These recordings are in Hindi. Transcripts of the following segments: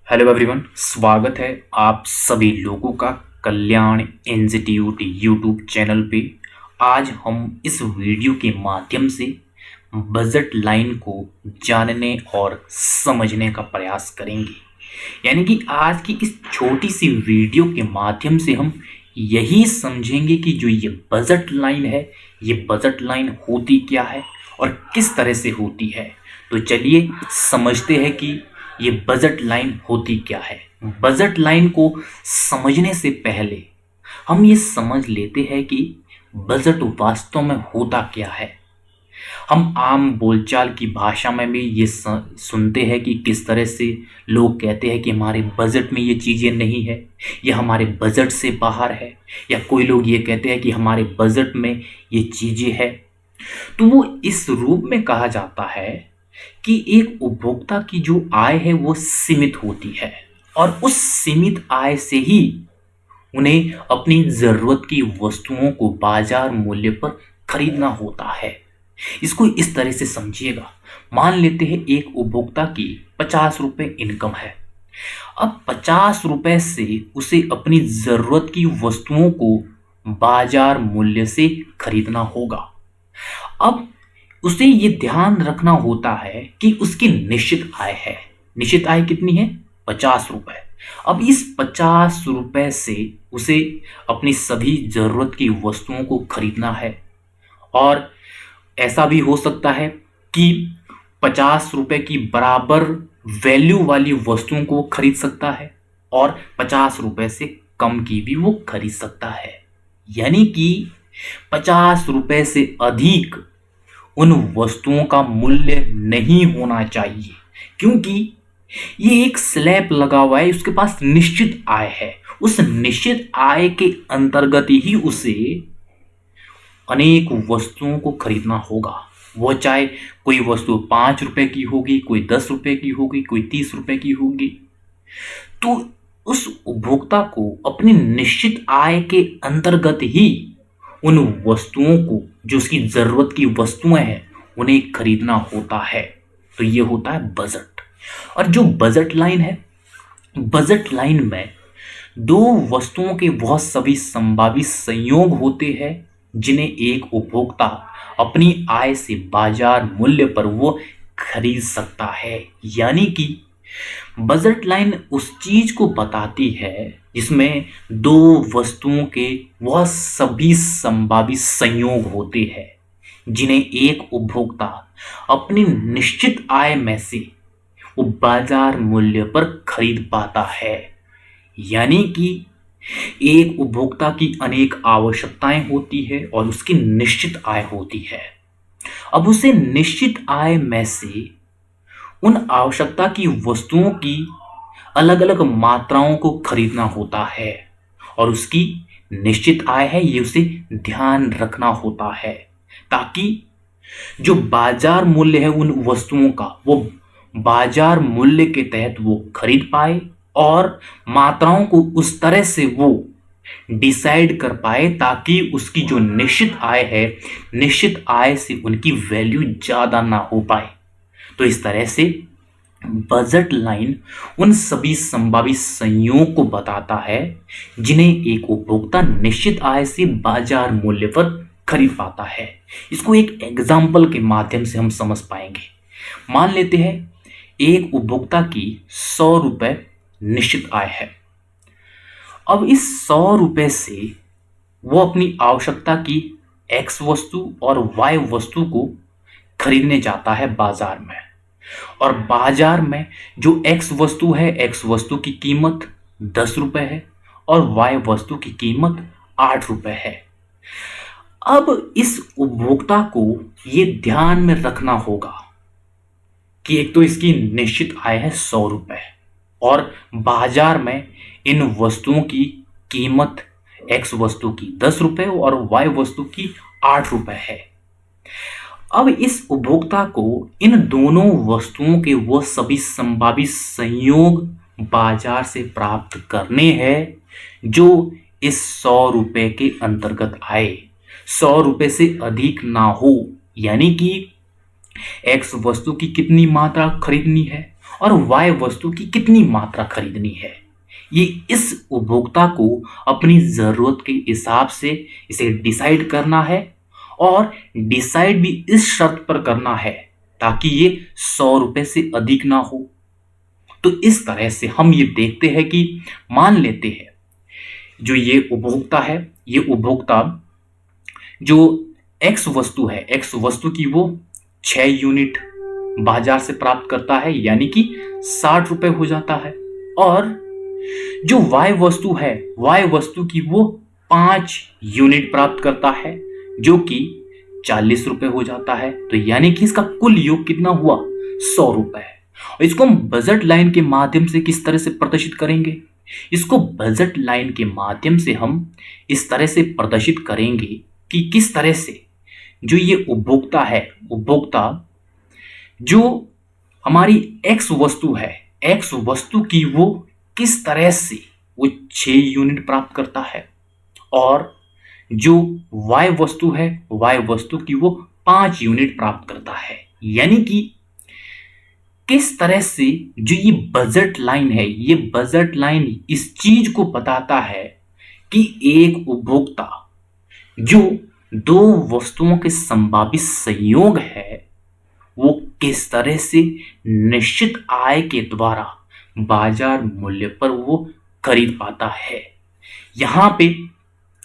हेलो एवरीवन, स्वागत है आप सभी लोगों का कल्याण इंस्टीट्यूट यूट्यूब चैनल पे। आज हम इस वीडियो के माध्यम से बजट लाइन को जानने और समझने का प्रयास करेंगे। यानी कि आज की इस छोटी सी वीडियो के माध्यम से हम यही समझेंगे कि जो ये बजट लाइन है, ये बजट लाइन होती क्या है और किस तरह से होती है। तो चलिए समझते हैं कि ये बजट लाइन होती क्या है। बजट लाइन को समझने से पहले हम ये समझ लेते हैं कि बजट वास्तव में होता क्या है। हम आम बोलचाल की भाषा में भी ये सुनते हैं कि किस तरह से लोग कहते हैं कि हमारे बजट में ये चीज़ें नहीं है, या हमारे बजट से बाहर है, या कोई लोग ये कहते हैं कि हमारे बजट में ये चीज़ें है। तो वो इस रूप में कहा जाता है कि एक उपभोक्ता की जो आय है वो सीमित होती है, और उस सीमित आय से ही उन्हें अपनी जरूरत की वस्तुओं को बाजार मूल्य पर खरीदना होता है। इसको इस तरह से समझिएगा। मान लेते हैं एक उपभोक्ता की 50 रुपए इनकम है। अब 50 रुपए से उसे अपनी जरूरत की वस्तुओं को बाजार मूल्य से खरीदना होगा। अब उसे ये ध्यान रखना होता है कि उसकी निश्चित आय है। निश्चित आय कितनी है? 50 रुपए। अब इस 50 रुपए से उसे अपनी सभी जरूरत की वस्तुओं को खरीदना है, और ऐसा भी हो सकता है कि 50 रुपए की बराबर वैल्यू वाली वस्तुओं को खरीद सकता है, और 50 रुपए से कम की भी वो खरीद सकता है। यानी कि 50 रुपए से अधिक उन वस्तुओं का मूल्य नहीं होना चाहिए, क्योंकि ये एक स्लैब लगा हुआ है, उसके पास निश्चित आय है। उस निश्चित आय के अंतर्गत ही उसे अनेक वस्तुओं को खरीदना होगा। वो चाहे कोई वस्तु 5 रुपए की होगी, कोई 10 रुपए की होगी, कोई 30 रुपए की होगी। तो उस उपभोक्ता को अपनी निश्चित आय के अंतर्गत ही उन वस्तुओं को, जो उसकी जरूरत की वस्तुएं हैं, उन्हें खरीदना होता है। तो ये होता है बजट। और जो बजट लाइन है, बजट लाइन में दो वस्तुओं के बहुत सभी संभावित संयोग होते हैं जिन्हें एक उपभोक्ता अपनी आय से बाजार मूल्य पर वो खरीद सकता है। यानी कि बजट लाइन उस चीज को बताती है जिसमें दो वस्तुओं के वह सभी संभावित संयोग होते हैं जिन्हें एक उपभोक्ता अपनी निश्चित आय में से वो बाजार मूल्य पर खरीद पाता है। यानी कि एक उपभोक्ता की अनेक आवश्यकताएं होती है और उसकी निश्चित आय होती है। अब उसे निश्चित आय में से उन आवश्यकता की वस्तुओं की अलग अलग मात्राओं को खरीदना होता है, और उसकी निश्चित आय है, ये उसे ध्यान रखना होता है ताकि जो बाजार मूल्य है उन वस्तुओं का, वो बाजार मूल्य के तहत वो खरीद पाए, और मात्राओं को उस तरह से वो डिसाइड कर पाए ताकि उसकी जो निश्चित आय है, निश्चित आय से उनकी वैल्यू ज्यादा ना हो पाए। तो इस तरह से बजट लाइन उन सभी संभावित संयोग को बताता है जिन्हें एक उपभोक्ता निश्चित आय से बाजार मूल्य पर खरीद पाता है। इसको एक एग्जाम्पल के माध्यम से हम समझ पाएंगे। मान लेते हैं एक उपभोक्ता की 100 रुपए निश्चित आय है। अब इस 100 रुपए से वो अपनी आवश्यकता की X वस्तु और Y वस्तु को खरीदने जाता है बाजार में, और बाजार में जो X वस्तु है, X वस्तु की कीमत 10 रुपए है और Y वस्तु की कीमत 8 रुपए है। अब इस उपभोक्ता को ये ध्यान में रखना होगा कि एक तो इसकी निश्चित आय है 100 रुपए, और बाजार में इन वस्तुओं की कीमत X वस्तु की 10 रुपए और Y वस्तु की 8 रुपए है। अब इस उपभोक्ता को इन दोनों वस्तुओं के वो सभी संभावित संयोग बाजार से प्राप्त करने हैं जो इस 100 रुपए के अंतर्गत आए, 100 रुपए से अधिक ना हो। यानी कि X वस्तु की कितनी मात्रा खरीदनी है और वाई वस्तु की कितनी मात्रा खरीदनी है। ये इस उपभोक्ता को अपनी जरूरत के हिसाब से इसे डिसाइड करना है और डिसाइड भी इस शर्त पर करना है ताकि ये 100 रुपए से अधिक ना हो। तो इस तरह से हम ये देखते हैं कि मान लेते हैं जो ये उपभोक्ता है, ये उपभोक्ता जो एक्स वस्तु है, एक्स वस्तु की वो 6 यूनिट बाजार से प्राप्त करता है यानी कि 60 रुपए हो जाता है। और जो वाई वस्तु है, वाई वस्तु की वो 5 यूनिट प्राप्त करता है जो कि 40 रुपए हो जाता है। तो यानी कि इसका कुल योग कितना हुआ, 100 रुपए। और इसको हम बजट लाइन के माध्यम से किस तरह से प्रदर्शित करेंगे, इसको बजट लाइन के माध्यम से हम इस तरह से प्रदर्शित करेंगे कि किस तरह से जो ये उपभोक्ता है, उपभोक्ता जो हमारी एक्स वस्तु है, एक्स वस्तु की वो किस तरह से वो 6 यूनिट प्राप्त करता है और जो वाई वस्तु है, वाई वस्तु की वो 5 यूनिट प्राप्त करता है। यानी कि किस तरह से जो ये बजट लाइन है, ये बजट लाइन इस चीज को बताता है कि एक उपभोक्ता जो दो वस्तुओं के संभावित संयोग है वो किस तरह से निश्चित आय के द्वारा बाजार मूल्य पर वो खरीद पाता है। यहां पे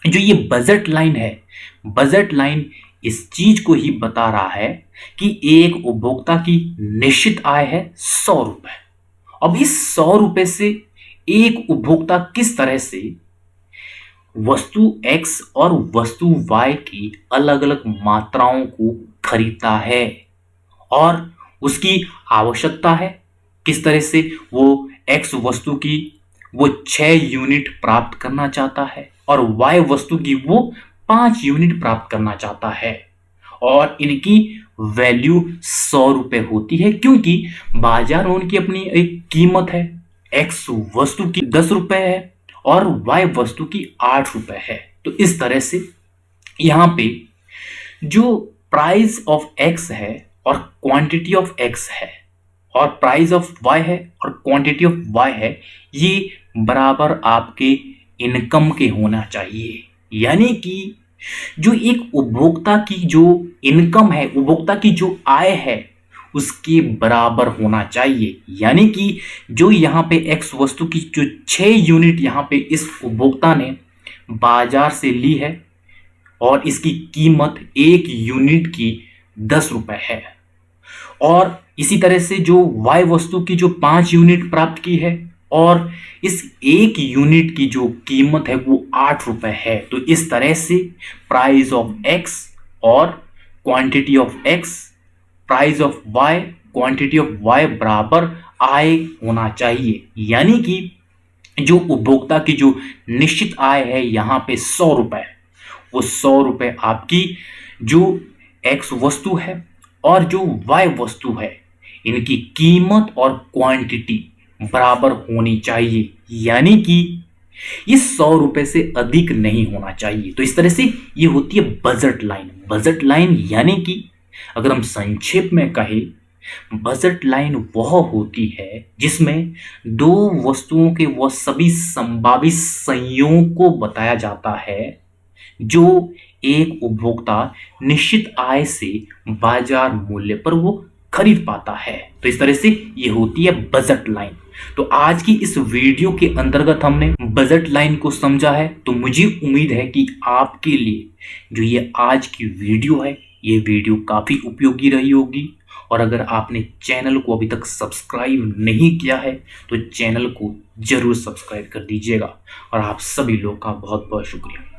जो ये बजट लाइन है, बजट लाइन इस चीज को ही बता रहा है कि एक उपभोक्ता की निश्चित आय है 100 रुपए। अब इस 100 रुपए से एक उपभोक्ता किस तरह से वस्तु X और वस्तु Y की अलग अलग मात्राओं को खरीदता है और उसकी आवश्यकता है, किस तरह से वो X वस्तु की वो 6 यूनिट प्राप्त करना चाहता है और Y वस्तु की वो 5 यूनिट प्राप्त करना चाहता है और इनकी वैल्यू 100 रुपए होती है क्योंकि बाजार में उनकी अपनी एक कीमत है। X वस्तु की 10 रुपए है और Y वस्तु की 8 रुपए है। तो इस तरह से यहां पे जो प्राइस ऑफ X है और क्वांटिटी ऑफ X है और प्राइस ऑफ Y है और क्वांटिटी ऑफ Y है, ये बराबर आपके इनकम के होना चाहिए। यानी कि जो एक उपभोक्ता की जो इनकम है, उपभोक्ता की जो आय है उसके बराबर होना चाहिए। यानी कि जो यहाँ पे X वस्तु की जो 6 यूनिट यहाँ पे इस उपभोक्ता ने बाजार से ली है और इसकी कीमत 1 यूनिट की 10 रुपए है और इसी तरह से जो Y वस्तु की जो 5 यूनिट प्राप्त की है और इस 1 यूनिट की जो कीमत है वो 8 रुपए है। तो इस तरह से प्राइस ऑफ X और quantity of X, price of Y, quantity of Y बराबर आय होना चाहिए। यानी कि जो उपभोक्ता की जो निश्चित आय है यहाँ पे 100 रुपए, वो 100 रुपए आपकी जो X वस्तु है और जो Y वस्तु है इनकी कीमत और क्वांटिटी बराबर होनी चाहिए। यानी कि ये 100 रुपए से अधिक नहीं होना चाहिए। तो इस तरह से ये होती है बजट लाइन। बजट लाइन यानी कि अगर हम संक्षेप में कहें, बजट लाइन वह होती है जिसमें दो वस्तुओं के वह सभी संभावित संयोग को बताया जाता है जो एक उपभोक्ता निश्चित आय से बाजार मूल्य पर वो खरीद पाता है। तो इस तरह से ये होती है बजट लाइन। तो आज की इस वीडियो के अंतर्गत हमने बजट लाइन को समझा है। तो मुझे उम्मीद है कि आपके लिए जो ये आज की वीडियो है, ये वीडियो काफी उपयोगी रही होगी। और अगर आपने चैनल को अभी तक सब्सक्राइब नहीं किया है तो चैनल को जरूर सब्सक्राइब कर दीजिएगा। और आप सभी लोग का बहुत बहुत शुक्रिया।